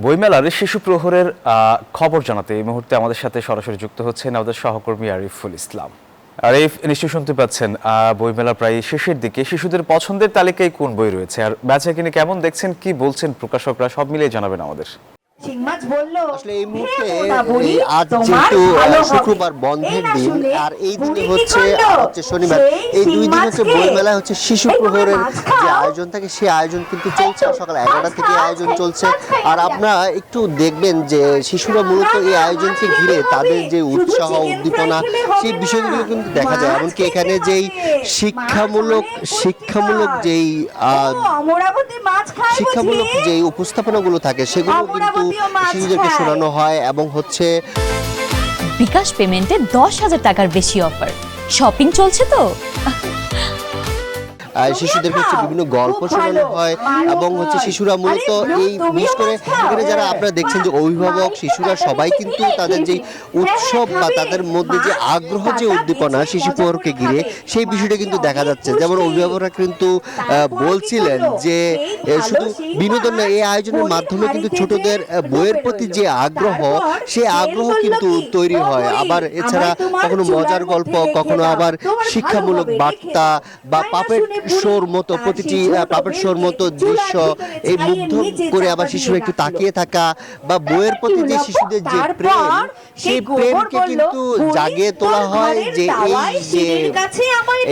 বইমেলার শিশু প্রহরের খবর জানাতে এই মুহূর্তে আমাদের সাথে সরাসরি যুক্ত হচ্ছেন আমাদের সহকর্মী আরিফুল ইসলাম। আরিফ, নিশ্চয়ই শুনতে পাচ্ছেন বইমেলা প্রায় শেষের দিকে, শিশুদের পছন্দের তালিকায় কোন বই রয়েছে আর বেচাকেনি কেমন দেখছেন, কি বলছেন প্রকাশকরা, সব মিলিয়ে জানাবেন আমাদের। আসলে এই মুহূর্তে আজ যেহেতু শুক্রবার বন্ধের দিন আর এই দিনে হচ্ছে শনিবার, এই দুই দিন হচ্ছে বইমেলা হচ্ছে শিশু প্রহরের যে আয়োজন থাকে সেই আয়োজন কিন্তু চলছে। সকাল 11টা থেকে আয়োজন চলছে আর আপনারা একটু দেখবেন যে শিশুরা মূলত এই আয়োজনকে ঘিরে তাদের যে উৎসাহ উদ্দীপনা সেই বিষয়গুলো কিন্তু দেখা যায়। এমনকি এখানে যেই শিক্ষামূলক যেই উপস্থাপনাগুলো থাকে সেগুলো কিন্তু শিশুদেরকে শোনানো হয় এবং হচ্ছে বিকাশ পেমেন্টে 10,000 টাকার বেশি অফার, শপিং চলছে তো। শিশুদেরকে হচ্ছে বিভিন্ন গল্প শোনানো হয় এবং হচ্ছে শিশুরা মূলত এই বিশেষ করে এখানে যারা আপনারা দেখছেন যে অভিভাবক শিশুরা সবাই কিন্তু তাদের যে উৎসব বা তাদের মধ্যে যে আগ্রহ যে উদ্দীপনা শিশু প্রহরকে ঘিরে সেই বিষয়টা কিন্তু দেখা যাচ্ছে। যেমন অভিভাবকরা কিন্তু বলছিলেন যে শুধু বিনোদন না, এই আয়োজনের মাধ্যমে কিন্তু ছোটদের বইয়ের প্রতি যে আগ্রহ সেই আগ্রহ কিন্তু তৈরি হয়। আবার এছাড়া কখনো মজার গল্প, কখনো আবার শিক্ষামূলক বার্তা বা পাপেট শোর মতো প্রতিটি পাপেট শোর মতো দৃশ্য এই মুগ্ধ করে আবার শিশুরা একটু তাকিয়ে থাকা বা বইয়ের প্রতি যে শিশুদের যে প্রেম সেই প্রেমকে কিন্তু জাগিয়ে তোলা হয় যে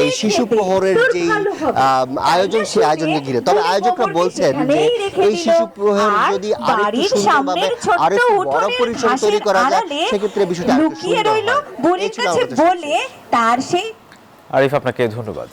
এই শিশু প্রহরের যে আয়োজন সেই আয়োজনকে ঘিরে। তবে আয়োজকরা বলছেন যে এই শিশু প্রহর যদি আরেকটু সুন্দরভাবে আরেকটু বড় পরিসর তৈরি করা যায় সেক্ষেত্রে বিষয়টা আরেকটু সুন্দর হয়। আরিফ, আপনাকে ধন্যবাদ।